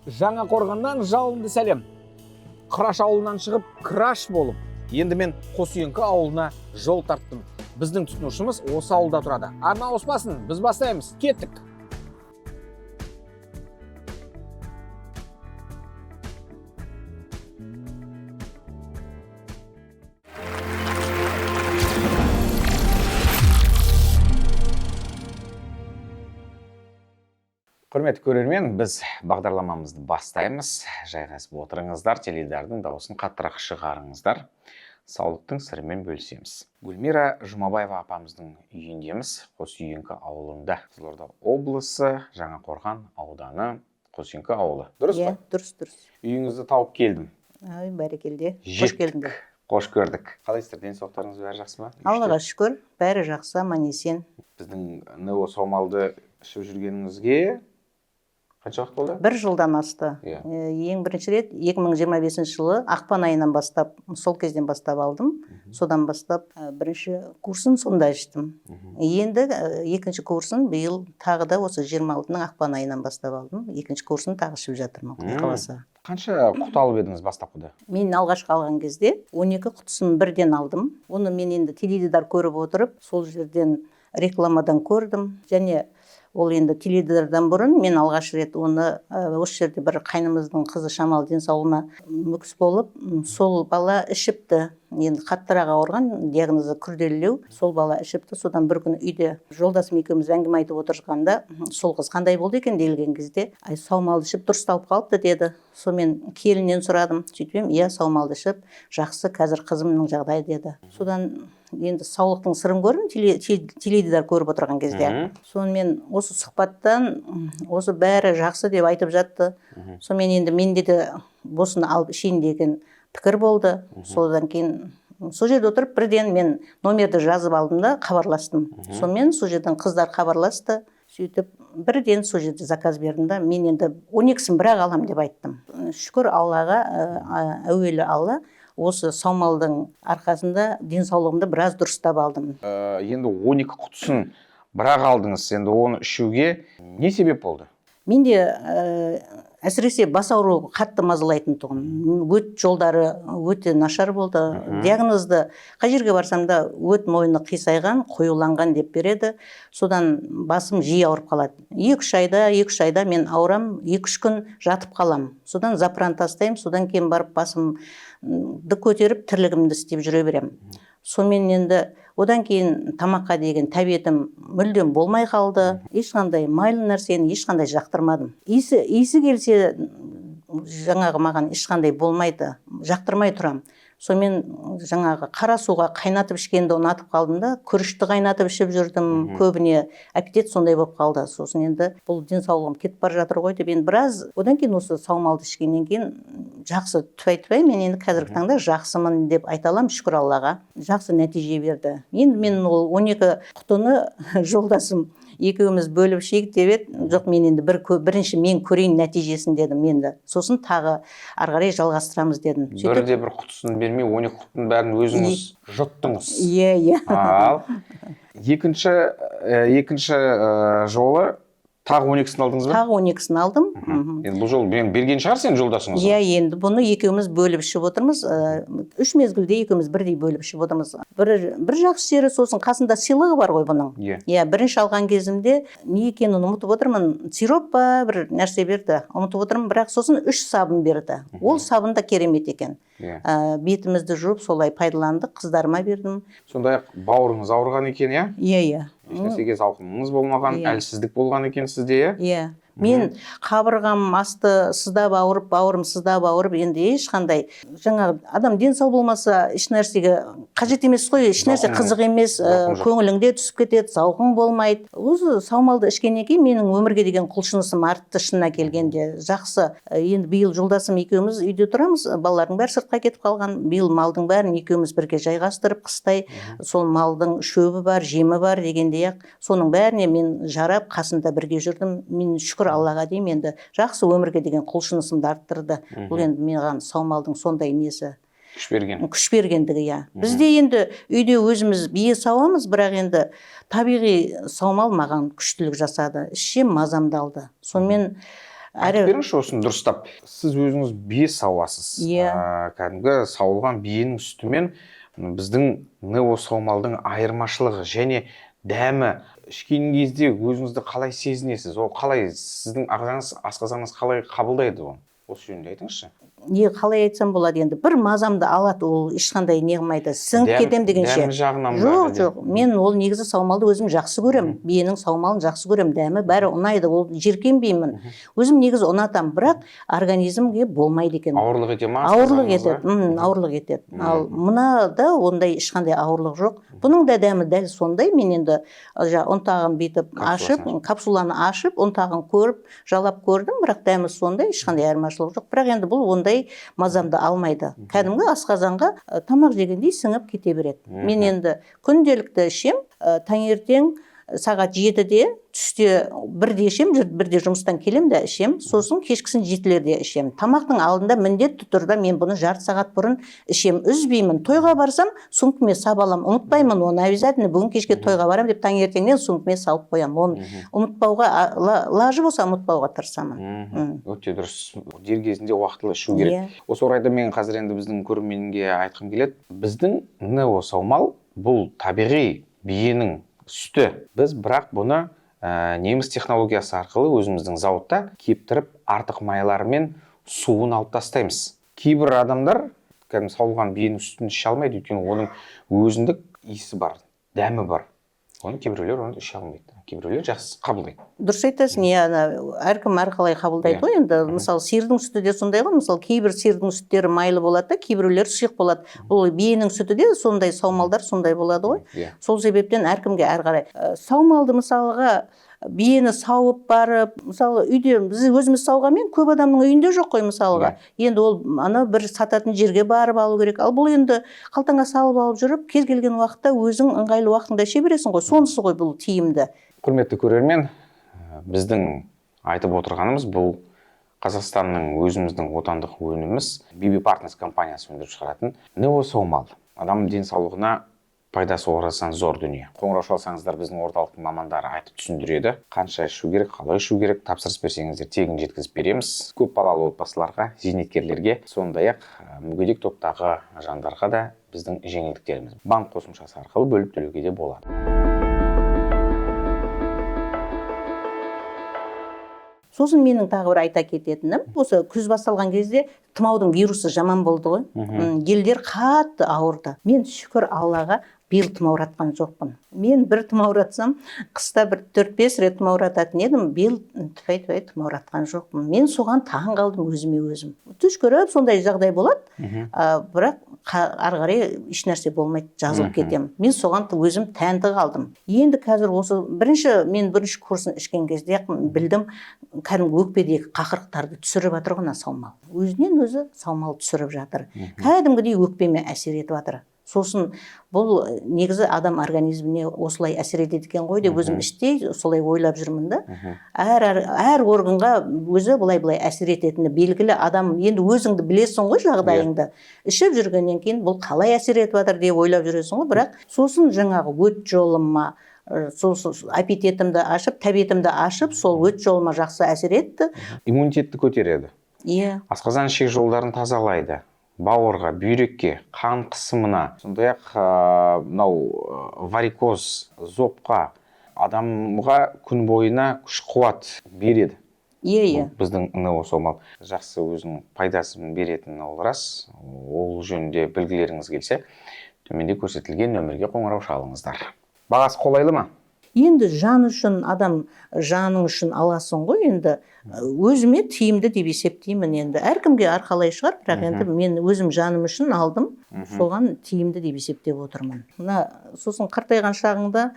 Жаңа қорғаннан жалынды сәлем. Қыраш ауылынан шығып, краш болып, енді мен Қосүйеңкі ауылына жол тарттым. Біздің тұтынушымыз осы ауылда тұрады. Арна ауыспасын, біз бастаймыз. Кеттік. Құрметті көрермен, біз бағдарламамызды бастаймыз. Жайғасып отырыңыздар, теледидардың дауысын қаттырақ шығарыңыздар. Саулықтың сырымен бөлісеміз. Гүлмира Жұмабаева апамыздың үйіндеміз, Қосүйеңкі ауылында. Қызылорда облысы, Жаңақорған ауданы, Қосүйеңкі ауылы. Дұрыс па? Дұрыс. Үйіңізді тауып келдім. Бәрекелде. Қош келдіңдер. Қош көрдік. Қалайсыздар, денсаулықтарыңыз бәрі жақсы ма? Аллаға шүкір, бәрі жақсы, аман-есен. Біздің НО саумалды ішіп жүргеніңізге қанша уақыт болды? 1 жылдан асты. Ең бірінші рет 2025 жылы ақпан айынан бастап, сол кезден бастап алдым. Содан бастап бірінші курсын сонда іштім. Енді екінші курсын биыл тағы да осы 26-ның ақпан айынан бастап алдым. Екінші курсын тағы ішіп жатырмын, Құдай қаласа. Қанша құты алып едіңіз бастапқыда? Мен алғашқы алған кезде 12 құтысын бірден алдым. Оны мен енді теледидар көріп отырып, сол жерден рекламадан көрдім. Және ол енді теледидардан бұрын мен алғаш рет оны осы жерде бір қайнымыздың қызы Шамал денсаулығына мүкіс болып, сол бала ішіпті. Енді қаттырақ ауырған, диагнозы күрделілеу. Сол бала ішіпті. Содан бір күні үйде жолдасым екеуміз әңгіме айтып отырғанда, сол қыз қандай болды екен делген кезде, саумалды ішіп дұрысталып қалыпты деді. Сонымен келіннен сұрадым. Сөйтпем, иә, саумалды ішіп, жақсы, қазір қызымның жағдайы деді. Содан енді саулықтың сырын көрдім, теледидар көріп отырған кезде. Сонымен осы сұхбаттан осы бәрі жақсы деп айтып жатты. Сонымен енді менде де осыны алып ішейін деген пікір болды. Содан кейін сол жерде отырып бірден мен номерді жазып алдым да хабарластым. Сонымен сол жерден қыздар хабарласты. Сөйтіп бірден сол жерде заказ бердім да, мен енді 12-сін бірақ алам деп айттым. Шүкір Аллаға, әуелі Алла осы саумалдың арқасында денсаулығымды біраз дұрыстап алдым. Енді 12 құтысын бірақ алдыңыз, енді оны ішуге не себеп болды? Менде әсіресе бас ауруы қатты мазалайтын тұғын. Өт жолдары өте нашар болды. Диагнозды қай жерге барсам да өт мойны қисайған, қоюланған деп береді. Содан басым жиі ауырып қалады. 2-3 айда мен ауырам, 2-3 күн жатып қалам. Содан запыран тастаймын, содан кейін барып басымды көтеріп тірлігімді істеп жүре берем. Сонымен енді одан кейін тамаққа деген тәбетім мүлдем болмай қалды. Ешқандай майлы нәрсені ешқандай жақтырмадым. Иісі келсе жаңағы маған ешқандай болмайды, жақтырмай тұрам. Сонымен жаңағы қара суға қайнатып ішкенді ұнатып қалдым да, күрішті қайнатып ішіп жүрдім, көбіне аппетит сондай болып қалды. Сосын енді бұл денсаулығым кетіп бара жатыр ғой деп енді біраз, одан кейін осы саумалды ішкеннен кейін жақсы түпай мен енді қазіргі таңда жақсымын деп айта аламын, шүкір Аллаға. Жақсы нәтиже берді. Енді мен ол 12 құтыны жолдасым екеуміз бөліп ішейік деп еді. Жоқ, мен енді бірінші мен көрейін нәтижесін дедім енді. Сосын тағы ары қарай жалғастырамыз дедім. Бірде бір құтысын бермей 12 құтының бәрін өзіңіз жұттыңыз. Иә. Ал екінші жолы тағы 12-сін алдыңыз ба? Тағы 12-сін алдым. Енді бұл жол берген шығар сен жолдасыңыз? Иә, енді бұны екеуміз бөліп ішіп отырмыз. 3 мезгілде екеуміз бірдей бөліп ішіп отырмыз. Бір жақсы жері сосын қасында сыйлығы бар ғой бұның. Иә, бірінші алған кезімде не екенін ұмытып отырмын. Сироп па бір нәрсе берді. Ұмытып отырмын, бірақ сосын 3 сабын берді. Ол сабын да керемет екен. Бетімізді жуып солай пайдаландық, қыздарыма бердім. Сондай-ақ бауырыңыз ауырған екен, иә? Иә. Ешнәрсеге салқыныңыз болмаған, әлсіздік болған екен сізде, иә? Иә. Мен қабырғам асты сыздап ауырып, бауырым сыздап ауырып, енді ешқандай жаңағы адам денсау болмаса ешнәрсеге қажет емес қой, ешнәрсе қызық емес, көңіліңде түсіп кетеді, зауқың болмайды. Осы саумалды ішкеннен кейін менің өмірге деген құлшынысым артты, шынына келгенде жақсы. Енді биыл жолдасым екеуміз үйде тұрамыз, балалардың бәрі сыртқа кетіп қалған. Биыл малдың бәрін екеуміз бірге жайғастырып, қыстай сол малдың шөбі бар, жемі бар дегендей ақ, соның бәріне мен жарап қасында бірге жүрдім. Мен шүкір Аллаға деймін, енді жақсы өмірге деген құлшынысымды арттырды. Бұл енді маған саумалдың сондай несі күш бергендігі, иә. Бізде енді үйде өзіміз бие сауамыз, бірақ енді табиғи саумал маған күштілік жасады. Ішем, мазамды алды. Сонымен айтып беріңізші осыны дұрыстап. Сіз өзіңіз бие сауасыз. Кәдімгі сауылған биенің сүтімен біздің нео саумалдың айырмашылығы және дәмі ішкен кезде өзіңізді қалай сезінесіз? Ол қалай сіздің ағзаңыз, асқазаныңыз қалай қабылдайды оны? Осы жөнінде айтыңызшы. Қалай айтсам болады енді, бір мазамды алады, ол ешқандай не қылмайды, сіңіп кетем дегенше. Дәмі жағынан жоқ, мен ол негізі саумалды өзім жақсы көрем, биенің саумалын жақсы көрем, дәмі бәрі ұнайды, ол жиіркенбеймін. Өзім негізі ұнатам, бірақ организмге болмайды екен. Ауырлық ете ма? Ауырлық етеді, ауырлық етеді. Ал мынада ондай ешқандай ауырлық жоқ. Бұның да дәмі дәл сондай. Мен енді ұнтағын бүйтіп ашып, капсуланы ашып, ұнтағын көріп, жалап көрдім, бірақ дәмі сондай, ешқандай айырмашылық жоқ. Бірақ енді бұл ондай мазамды алмайды. Кәдімгі асқазанға тамақ жегендей сіңіп кете береді. Мен енді күнделікті ішем, таңертең сағат 7-де, түсте 1-де ішем, 1-де жұмыстан келем де ішем, сосын кешкісін 7-лерде ішем. Тамақтың алдында міндетті түрде мен бұны жарты сағат бұрын ішем, үзбеймін. Тойға барсам, сумкіме сап алам, ұмытпаймын оны, обязательно бүгін кешке тойға барам деп таңертеңнен сумкіме салып қоям. Оны ұмытпауға, лажы болса ұмытпауға тырысамын. Өте дұрыс. Дер кезінде уақытылы ішу керек. Осы орайда мен қазір енді біздің көрерменге айтқым келеді. Біздің нео саумал бұл табиғи биенің сүті. Біз бірақ бұны неміс технологиясы арқылы өзіміздің зауытта кептіріп артық майлары мен суын алып тастаймыз. Кейбір адамдар кәдімгі сауылған биенің сүтін іше алмайды, өйткені оның өзіндік иісі бар, дәмі бар. Оны кейбіреулер оны іше алмайды. Кейбіреулер жақсы қабылдайды. Дұрыс айтасың, әркім әрқалай қабылдайды ғой. Енді мысалы сиырдың сүті де сондай ғой. Мысалы кейбір сиырдың сүттері майлы болады да, кейбіреулер сұйық болады. Бұл биенің сүті де сондай, саумалдар сондай болады ғой. Сол себептен әркімге әрқалай. Саумалды мысалға биені сауып барып, мысалы үйде біз өзіміз сауғанмен көп адамның үйінде жоқ қой мысалға. Енді ол бір сататын жерге барып алу керек. Ал бұл енді қалтаңа салып алып жүріп, кез келген уақытта өзің ыңғайлы уақытында іше бересің ғой. Сонысы ғой бұл тиімді. Құрметті көрермен, біздің айтып отырғанымыз бұл Қазақстанның өзіміздің отандық өніміміз, BB Partners компаниясы өндіріп шығаратын нео саумал. Адам денсаулығына пайдасы орасан зор дүние. Қоңырау шалсаңыздар, біздің орталықтың мамандары айтып түсіндіреді. Қанша ішу керек, қалай ішу керек, тапсырыс берсеңіздер тегін жеткізіп береміз. Көп балалы отбасыларға, зейнеткерлерге, сондай-ақ мүгедек топтағы жандарға да біздің жеңілдіктеріміз банк қосымшасы арқылы бөліп төлеуге де болады. Сосын менің тағы бір айта кететінім, осы күз басталған кезде тұмаудың вирусы жаман болды ғой. Елдер қатты ауырды. Мен шүкір Аллаға биыл тұмауратқан жоқпын. Мен бір тұмауратсам, қыста бір 4-5 рет тұмаурататын едім, биыл тіпай тұмауратқан жоқпын. Мен соған таң қалдым өзіме өзім. Түш көріп, сондай жағдай болады, бірақ ары қарай еш нәрсе болмайды, жазылып кетем. Мен соған өзім тәнті қалдым. Енді қазір осы мен бірінші курсын ішкен кезде білдім, кәдімгі өкпедегі қақырықтарды түсіріп жатыр ғой саумал. Өзінен өзі саумал түсіріп жатыр. Кәдімгідей өкпеме әсер етіп жатыр. Сосын бұл негізі адам организміне осылай әсер етеді екен ғой деп өзім іштей солай ойлап жүрмін да. Әр органға өзі бұлай әсер ететіні белгілі. Адам енді өзіңді білесің ғой жағдайыңды. Ішіп жүргеннен кейін бұл қалай әсер етіп жатыр деп ойлап жүресің ғой, бірақ сосын жаңағы өт жолыма, сол аппетитімді ашып, тәбетімді ашып, сол өт жолыма жақсы әсер етті. Иммунитетті көтереді. Асқазан ішек жолдарын тазалайды. Бауырға, бүйрекке, қан қысымына, сондай-ақ варикоз, зобқа, адамға күн бойына күш қуат береді. Біздің нео саумал жақсы өзінің пайдасын беретін ол рас. Ол жөнінде білгілеріңіз келсе, төменде көрсетілген нөмірге қоңырау шалыңыздар. Бағасы қолайлы ма? Енді жан үшін, адам жаның үшін аласың ғой, енді өзіме тиімді деп есептеймін. Енді әркімге әрқалай шығар, бірақ енді мен өзім жаным үшін алдым, соған тиімді деп есептеп отырмын. Сосын қартайған шағыңда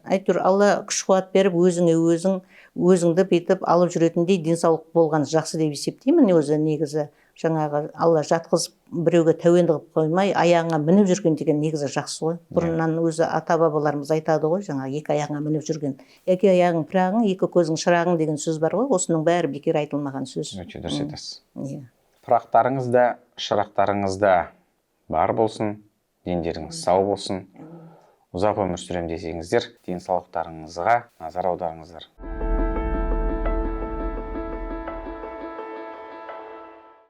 әйтеуір Алла күш қуат беріп, өзіңді бүйтіп алып жүретіндей денсаулық болған жақсы деп есептеймін. Өзі негізі жаңағы Алла жатқызып біреуге тәуелді қылып қоймай, аяғыңа мініп жүрген деген негізі жақсы ғой. Бұрыннан өзі ата-бабаларымыз айтады ғой, жаңа екі аяғыңа мініп жүрген. Екі аяғың пырағың, екі көзің шырағың деген сөз бар ғой. Осының бәрі бекер айтылмаған сөз. Өте дұрыс айтасыз. Пырақтарыңыз да, шырақтарыңыз да бар болсын, дендеріңіз сау болсын. Ұзақ өмір сүрем десеңіздер, денсаулықтарыңызға назар аударыңыздар.